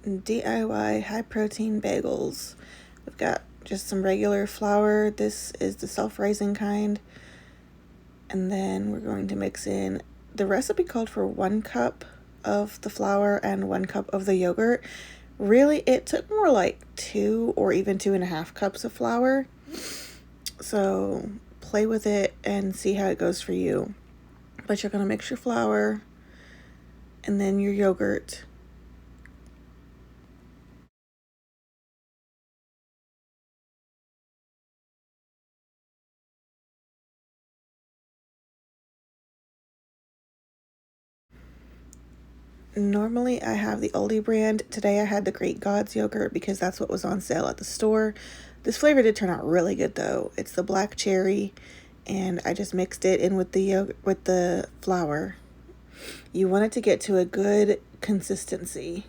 DIY high protein bagels. We've got just some regular flour. This is the self-rising kind. And then we're going to mix in, the recipe called for 1 cup of the flour and 1 cup of the yogurt. Really, it took more like 2 or even 2.5 cups of flour. So play with it and see how it goes for you. But you're going to mix your flour and then your yogurt. Normally I have the Aldi brand. Today I had the Greek Gods yogurt because that's what was on sale at the store. This flavor did turn out really good though. It's the black cherry, and I just mixed it in with the yogurt, with the flour. You want it to get to a good consistency.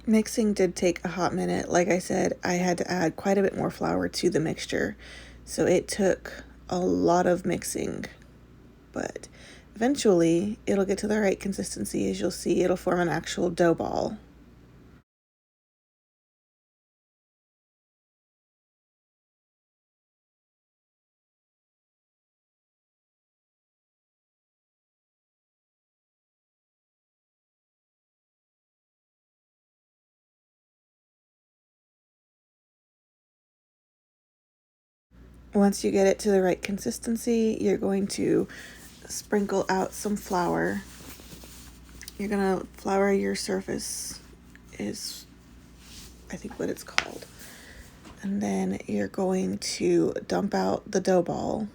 Mixing did take a hot minute. Like I said, I had to add quite a bit more flour to the mixture. So it took a lot of mixing, but eventually it'll get to the right consistency. As you'll see, it'll form an actual dough ball. Once you get it to the right consistency, you're going to sprinkle out some flour. You're gonna flour your surface, is I think what it's called. And then you're going to dump out the dough ball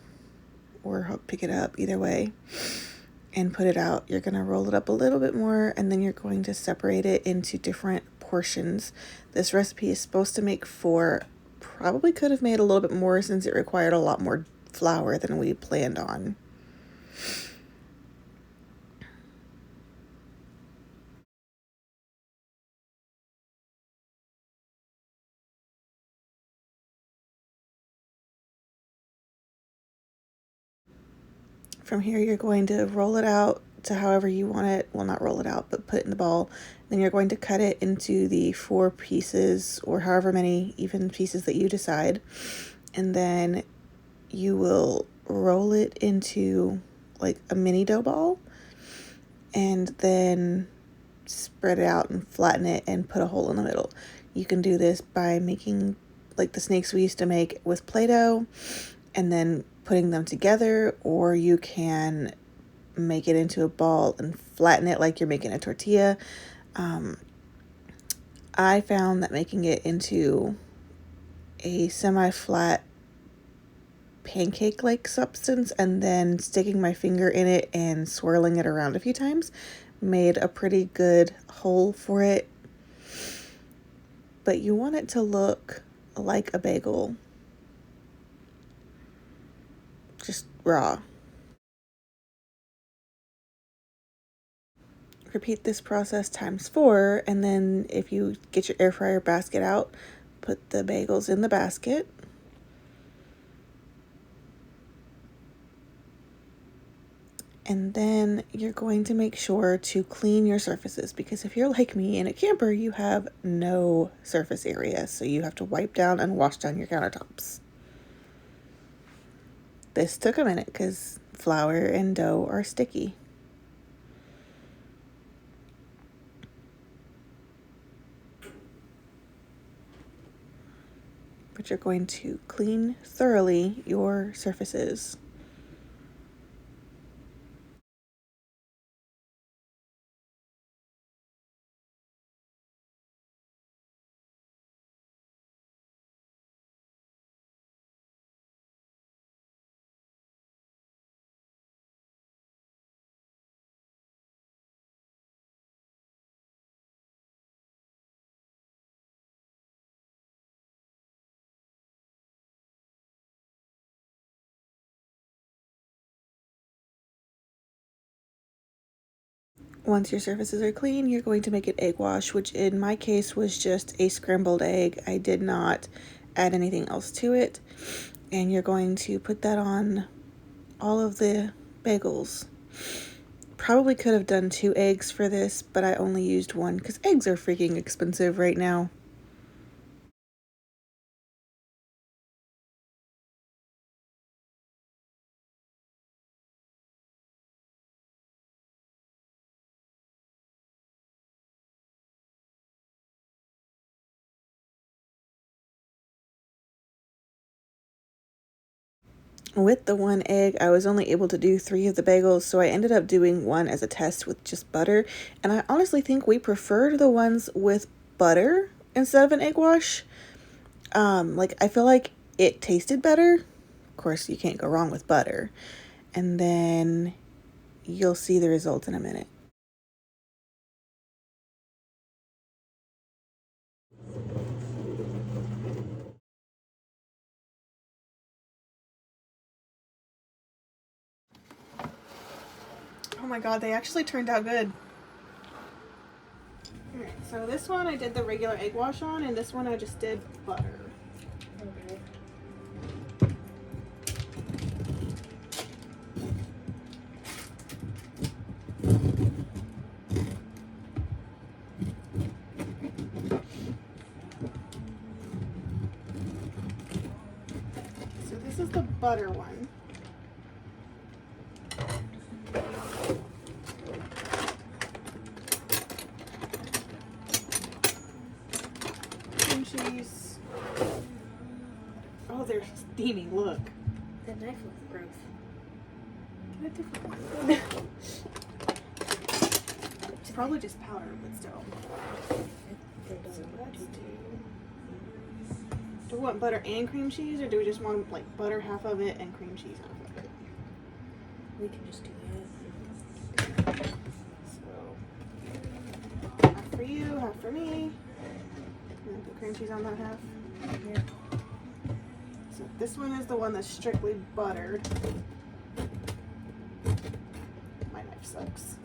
or pick it up, either way, and put it out. You're gonna roll it up a little bit more, and then you're going to separate it into different portions. This recipe is supposed to make 4. Probably could have made a little bit more since it required a lot more flour than we planned on. From here, you're going to roll it out to however you want it. Well, not roll it out, but put it in the ball. Then you're going to cut it into the 4 pieces, or however many even pieces that you decide. And then you will roll it into like a mini dough ball, and then spread it out and flatten it and put a hole in the middle. You can do this by making like the snakes we used to make with Play-Doh and then putting them together, or you can make it into a ball and flatten it like you're making a tortilla. I found that making it into a semi-flat pancake-like substance and then sticking my finger in it and swirling it around a few times made a pretty good hole for it. But you want it to look like a bagel, just raw. Repeat this process times 4, and then if you get your air fryer basket out, put the bagels in the basket. And then you're going to make sure to clean your surfaces, because if you're like me in a camper, you have no surface area, so you have to wipe down and wash down your countertops. This took a minute because flour and dough are sticky. But you're going to clean thoroughly your surfaces. Once your surfaces are clean, you're going to make an egg wash, which in my case was just a scrambled egg. I did not add anything else to it. And you're going to put that on all of the bagels. Probably could have done 2 eggs for this, but I only used 1 because eggs are freaking expensive right now. With the 1 egg, I was only able to do 3 of the bagels, so I ended up doing 1 as a test with just butter. And I honestly think we preferred the ones with butter instead of an egg wash. Like, I feel like it tasted better. Of course, you can't go wrong with butter. And then you'll see the results in a minute. Oh my god, they actually turned out good. Alright, so this one I did the regular egg wash on, and this one I just did butter. Okay. So this is the butter one. Cream cheese. Oh, they're steamy, look. That knife looks gross. Get a different one. It's probably just powder, but still. So let's do we want butter and cream cheese, or do we just want like butter half of it and cream cheese half of it? We can just do that. So half for you, half for me. And then put cream cheese on that half. Yeah. So this one is the one that's strictly buttered. My knife sucks.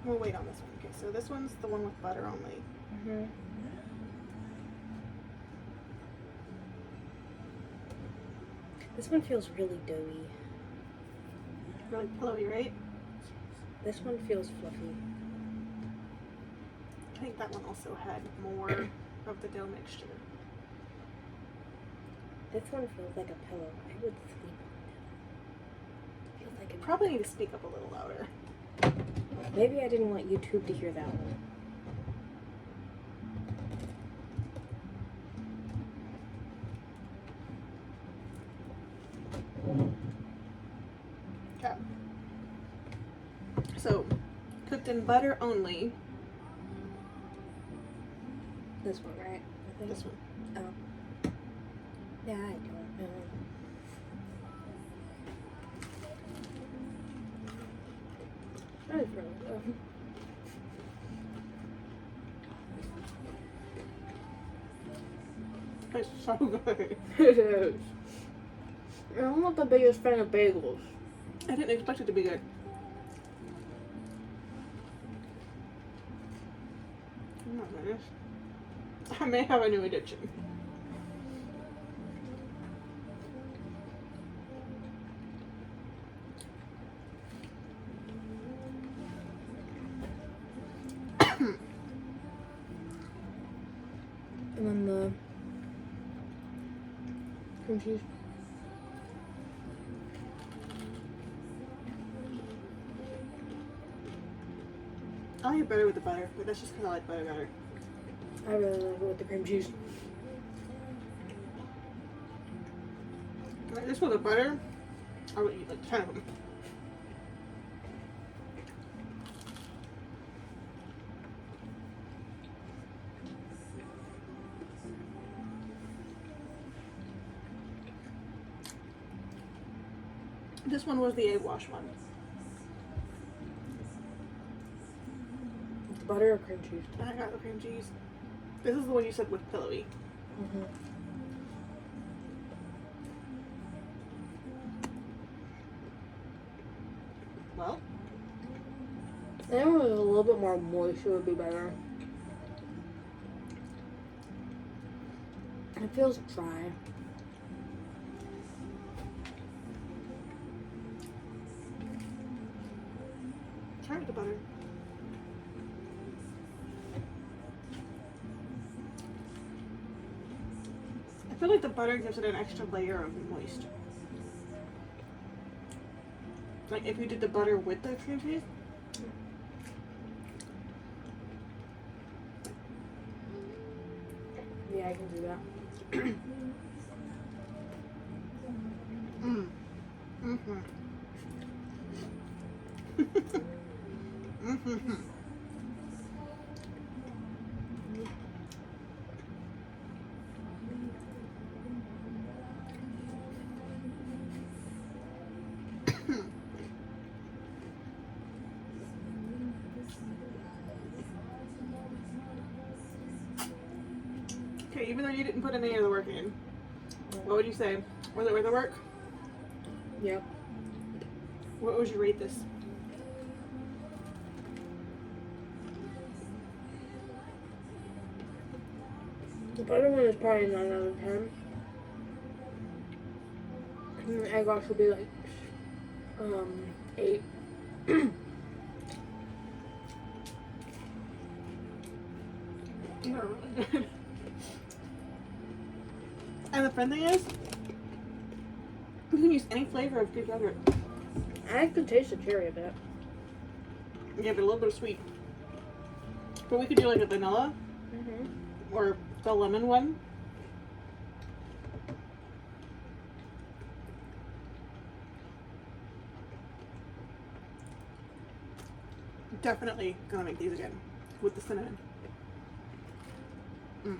We'll wait on this one. Okay, so this one's the one with butter only. Mm-hmm. This one feels really doughy. Really pillowy, right? This one feels fluffy. I think that one also had more of the dough mixture. This one feels like a pillow. I would sleep on it. Feels like a Probably need to speak up a little louder. Maybe I didn't want YouTube to hear that one. Okay. So, cooked in butter only. This one, right? I think. This one. Oh. Yeah, I don't know. That is really good. It's so good. It is. I'm not the biggest fan of bagels. I didn't expect it to be good. Oh my goodness. I may have a new addiction. And then the cream cheese. I like it better with the butter, but that's just because I like butter better. I really like it with the cream cheese. Like this with the butter, I would eat like 10 of them. This one was the egg wash one. Butter or cream cheese? I got the cream cheese. This is the one you said with pillowy. Mm-hmm. Well, I think it was a little bit more moist, it would be better. It feels dry. try with the butter. I feel like the butter gives it an extra layer of moist. Like if you did the butter with the cream cheese. Yeah, I can do that. Mm-hmm. Mm-hmm. Okay, even though you didn't put any of the work in, what would you say? Was it worth the work? Yep. What would you rate this? The butter one is probably 9 out of 10. And the egg wash would be like 8. They're really good. And the fun thing is, you can use any flavor of Greek yogurt. I can taste the cherry a bit. Yeah, but a little bit of sweet. But we could do like a vanilla Mm-hmm. or the lemon one. Definitely gonna make these again with the cinnamon. Mm.